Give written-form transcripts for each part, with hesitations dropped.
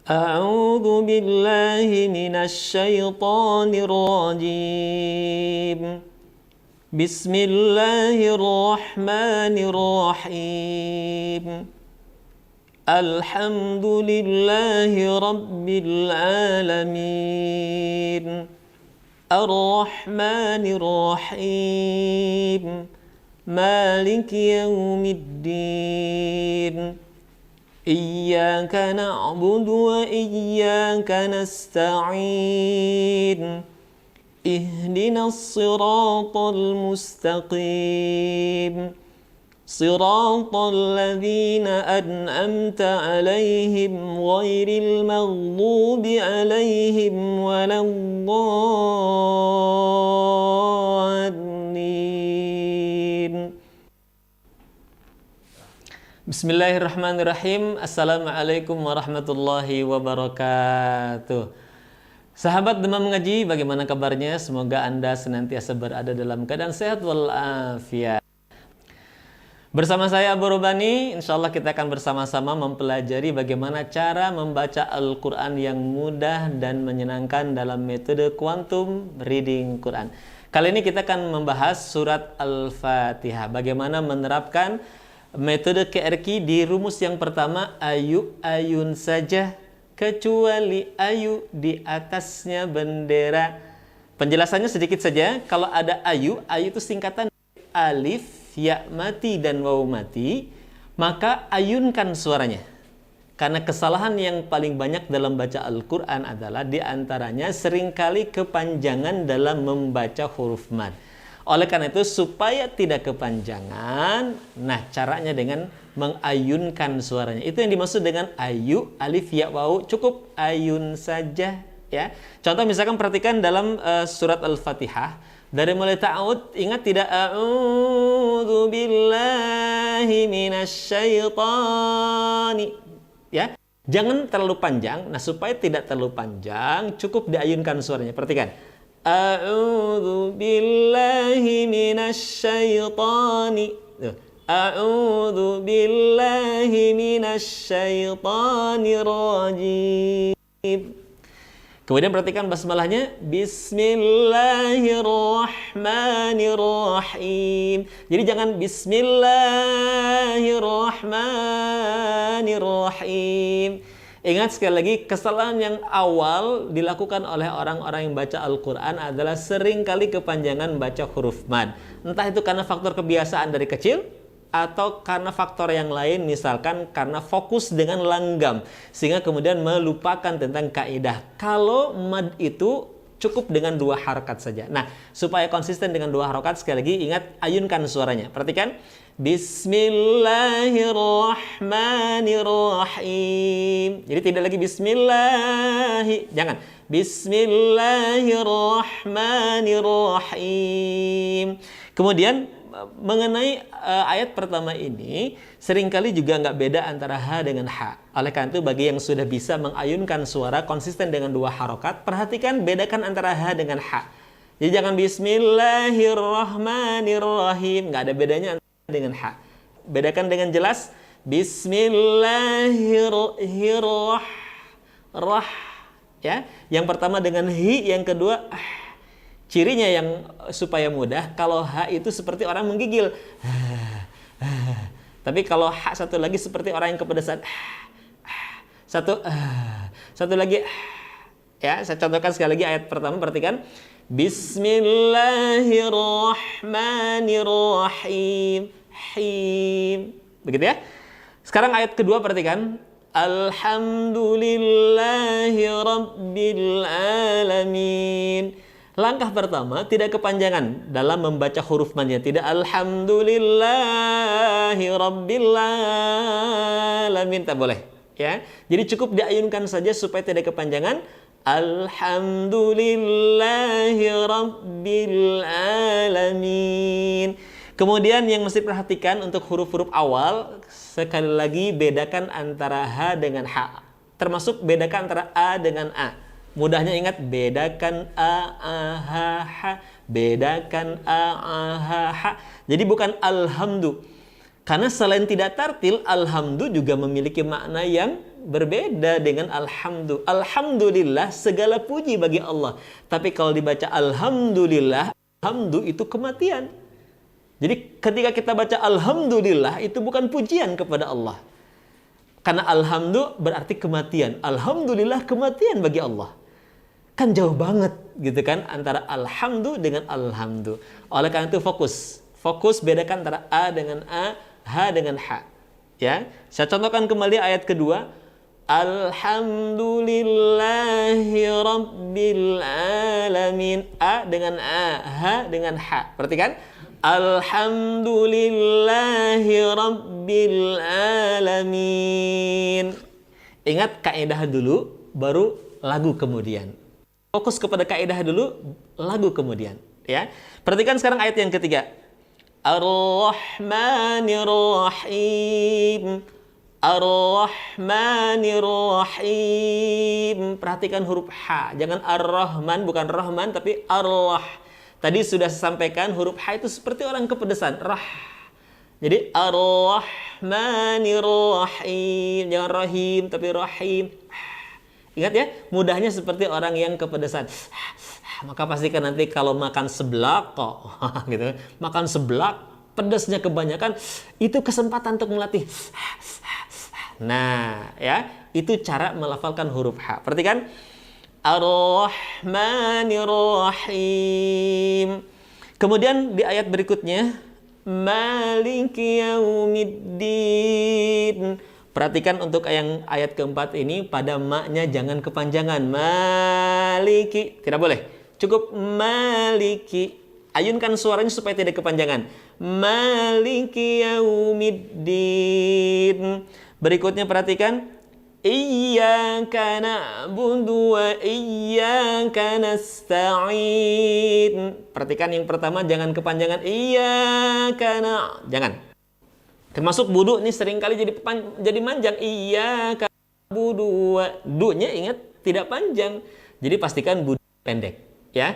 A'udzu billahi minasy syaithanir rajim. Bismillahirrahmanirrahim. Alhamdulillahi rabbil alamin. Ar-Rahmanir Rahim. Maliki yaumiddin. Iyyaka na'budu wa iyyaka nasta'in. Ihdinas siratal mustaqim. Siratal ladzina an'amta 'alaihim ghairil maghdubi 'alaihim waladdallin. Bismillahirrahmanirrahim. Assalamualaikum warahmatullahi wabarakatuh. Sahabat Demam Mengaji, bagaimana kabarnya? Semoga Anda senantiasa berada dalam keadaan sehat walafiat. Bersama saya Abu Rubani, insya Allah kita akan bersama-sama mempelajari bagaimana cara membaca Al-Quran yang mudah dan menyenangkan dalam metode Quantum Reading Quran. Kali ini kita akan membahas surat Al-Fatihah. Bagaimana menerapkan metode QRQ di rumus yang pertama, ayu ayun saja, kecuali ayu di atasnya bendera. Penjelasannya sedikit saja. Kalau ada ayu, ayu itu singkatan alif, ya mati, dan waw mati, maka ayunkan suaranya. Karena kesalahan yang paling banyak dalam baca Al-Quran adalah diantaranya seringkali kepanjangan dalam membaca huruf mad. Oleh karena itu, supaya tidak kepanjangan, nah caranya dengan mengayunkan suaranya. Itu yang dimaksud dengan ayu, alif, ya, waw. Cukup ayun saja, ya. Contoh misalkan perhatikan dalam surat Al-Fatihah. Dari mulai ta'awud, ingat tidak? A'udzu billahi minasyaitonir. Ya. Jangan terlalu panjang. Nah, supaya tidak terlalu panjang, cukup diayunkan suaranya. Perhatikan. A'udzu billahi minasyaitonir. A'udzu billahi minasyaitonir rajim. Kemudian perhatikan basmalahnya. Bismillahirrahmanirrahim. Jadi jangan Bismillahirrahmanirrahim. Ingat sekali lagi, kesalahan yang awal dilakukan oleh orang-orang yang baca Al-Quran adalah seringkali kepanjangan baca huruf mad. Entah itu karena faktor kebiasaan dari kecil, atau karena faktor yang lain, misalkan karena fokus dengan langgam, sehingga kemudian melupakan tentang kaidah. Kalau mad itu cukup dengan 2 harokat saja. Nah, supaya konsisten dengan 2 harokat, sekali lagi ingat, ayunkan suaranya. Perhatikan. Bismillahirrahmanirrahim. Jadi tidak lagi Bismillahi. Jangan. Bismillahirrahmanirrahim. Kemudian mengenai ayat pertama ini, seringkali juga nggak beda antara H dengan H. Oleh karena itu, bagi yang sudah bisa mengayunkan suara konsisten dengan 2 harokat, perhatikan bedakan antara H dengan H. Jadi jangan Bismillahirrahmanirrahim. Nggak ada bedanya dengan H. Bedakan dengan jelas. Bismillahirrahmanirrahim. Ya, yang pertama dengan hi, yang kedua cirinya yang supaya mudah, kalau H itu seperti orang menggigil. Tapi kalau H satu lagi seperti orang yang kepedesan. Satu lagi. Ya, saya contohkan sekali lagi ayat pertama, perhatikan. Bismillahirrahmanirrahim. Him. Begitu ya. Sekarang ayat kedua, perhatikan. Alhamdulillahi rabbil alamin. Langkah pertama, tidak kepanjangan dalam membaca huruf madnya. Tidak alhamdulillahi rabbil alamin. Tak boleh. Ya. Jadi cukup diayunkan saja supaya tidak kepanjangan. Alhamdulillahi rabbil alamin. Kemudian yang mesti perhatikan untuk huruf-huruf awal, sekali lagi bedakan antara H dengan H. Termasuk bedakan antara A dengan A. Mudahnya ingat, bedakan A, H, H. Bedakan A, H, H. Jadi bukan alhamdu. Karena selain tidak tartil, alhamdu juga memiliki makna yang berbeda dengan alhamdu. Alhamdulillah, segala puji bagi Allah. Tapi kalau dibaca alhamdulillah, alhamdu itu kematian. Jadi ketika kita baca alhamdulillah, itu bukan pujian kepada Allah. Karena alhamdu berarti kematian. Alhamdulillah kematian bagi Allah. Kan jauh banget gitu kan antara alhamdu dengan alhamdu. Oleh karena itu fokus. Fokus bedakan antara A dengan A, H dengan H. Ya, saya contohkan kembali ayat kedua. Alhamdulillahi Rabbil Alamin. A dengan A, H dengan H. Perhatikan. Alhamdulillahi Rabbil Alamin. Ingat kaidah dulu, baru lagu kemudian. Fokus kepada kaidah dulu, lagu kemudian. Ya, perhatikan sekarang ayat yang ketiga. Ar-Rahmanir-Rahim. Ar-Rahmanir-Rahim. Perhatikan huruf H. Jangan Ar-Rahman, bukan Rahman, tapi Ar-Rah. Tadi sudah saya sampaikan huruf H itu seperti orang kepedesan. Rah. Jadi Ar-Rahmanir-Rahim. Jangan Rahim, tapi Rahim. Ingat ya, mudahnya seperti orang yang kepedesan. Maka pastikan nanti kalau makan seblak kok gitu, makan seblak pedasnya kebanyakan, itu kesempatan untuk melatih. Nah, ya, itu cara melafalkan huruf H. Perhatikan. Ar-Rahmanir-Rahim. Kemudian di ayat berikutnya, Maliki Yaumiddin. Perhatikan untuk yang ayat keempat ini, pada maknya jangan kepanjangan. Maliki, tidak boleh. Cukup Maliki. Ayunkan suaranya supaya tidak kepanjangan. Maliki Yaumiddin. Berikutnya perhatikan. Iyyaka na'budu wa iyyaka nasta'in. Perhatikan yang pertama, jangan kepanjangan. Iyyaka jangan. Termasuk budu ini seringkali jadi manjang. Iyyaka na'budu wa. Du-nya ingat tidak panjang. Jadi pastikan budu pendek, ya.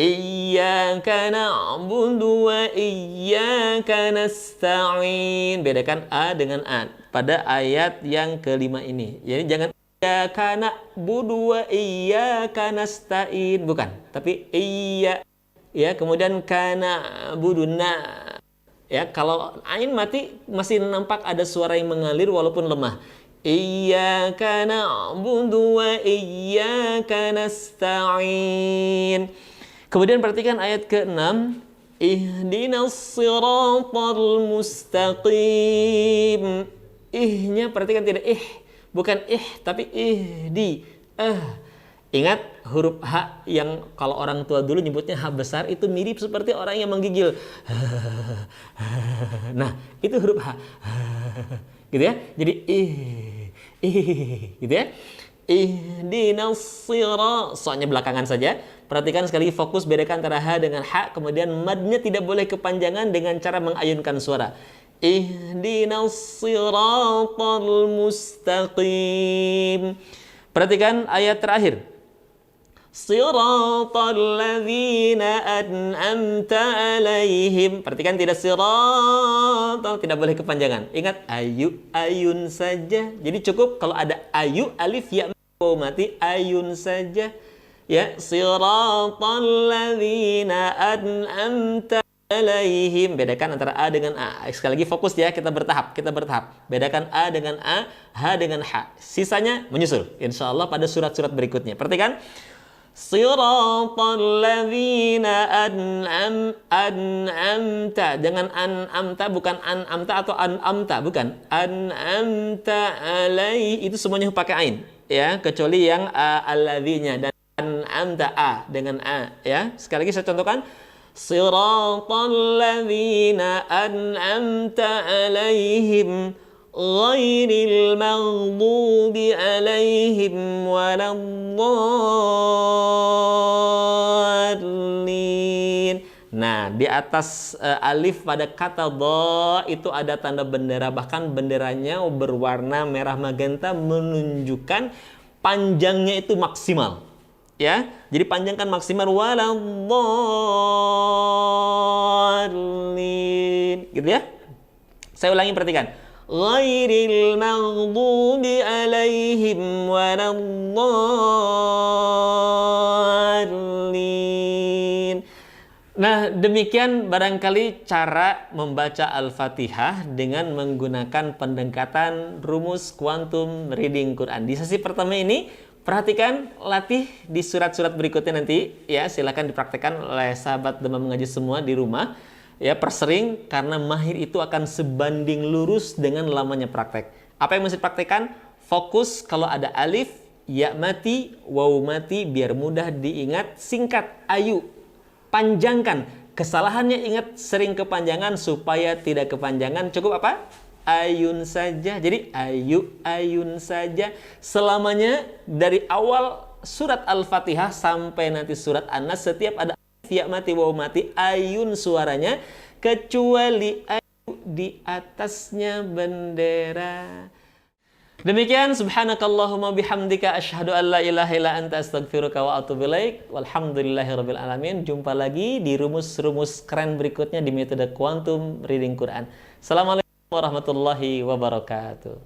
Iyyaka na'budu wa iyyaka nasta'in. Bedakan A dengan A pada ayat yang kelima ini. Jadi jangan iyyaka na'budu wa iyyaka nasta'in, bukan, tapi iya, ya, kemudian kana buduna. Ya, kalau ain mati masih nampak ada suara yang mengalir walaupun lemah. Iyyaka na'budu wa iyyaka nasta'in. Kemudian perhatikan ayat ke-6. Ihdinas siratal mustaqim. Ihnya perhatikan tidak bukan tapi ihdi. Ingat huruf H yang kalau orang tua dulu nyebutnya H besar itu mirip seperti orang yang menggigil. Nah, itu huruf H. Gitu ya. Jadi gitu ya. Ihdinas sirat. Soalnya belakangan saja. Perhatikan sekali lagi, fokus bedakan antara H dengan H. Kemudian madnya tidak boleh kepanjangan dengan cara mengayunkan suara. Ihdinas siratal mustaqim. Perhatikan ayat terakhir. Siratal ladzina an'amta alaihim. Perhatikan tidak siratal, tidak boleh kepanjangan. Ingat ayun saja. Jadi cukup kalau ada ayu, alif, ya, mati, ayun saja. Ya, siratal ladzina an'amta alaihim. Bedakan antara A dengan A. Sekali lagi fokus ya, kita bertahap. Bedakan A dengan A, H dengan H. Sisanya menyusul insyaallah pada surat-surat berikutnya. Perhatikan. Siratal ladzina an'amta. Jangan an'amta, bukan an'amta atau an'amta, bukan. An'amta alaihi, itu semuanya pakai ain, ya, kecuali yang alladzinya. Dan an'amta A dengan A, ya. Sekali lagi saya contohkan. Siratal ladzina an'amta alaihim ghairil maghdubi alaihim waladdallin. Nah, di atas alif pada kata dha itu ada tanda bendera, bahkan benderanya berwarna merah magenta menunjukkan panjangnya itu maksimal. Ya, jadi panjangkan maksimal waladdallin, gitu ya. Saya ulangi, perhatikan. Ghairil maghdubi alaihim waladdallin. Nah, demikian barangkali cara membaca Al-Fatihah dengan menggunakan pendekatan rumus quantum reading Quran. Di sesi pertama ini, perhatikan, latih di surat-surat berikutnya nanti. Ya, silakan dipraktekkan oleh sahabat Demam Mengaji semua di rumah. Ya, persering, karena mahir itu akan sebanding lurus dengan lamanya praktek. Apa yang mesti praktekkan? Fokus kalau ada alif, ya mati, waw mati, biar mudah diingat, singkat, ayu. Panjangkan. Kesalahannya ingat sering kepanjangan, supaya tidak kepanjangan. Cukup apa? Ayun saja. Jadi ayu, ayun saja. Selamanya dari awal surat Al-Fatihah sampai nanti surat An-Nas, setiap ada ya mati, waw mati, ayun suaranya, kecuali ayu di atasnya bendera. Demikian, subhanakallahumma bihamdika asyhadu an la ilaha illa anta astaghfiruka wa atubu ilaik. Walhamdulillahirabbil alamin. Jumpa lagi di rumus-rumus keren berikutnya di metode quantum reading Quran. Assalamualaikum warahmatullahi wabarakatuh.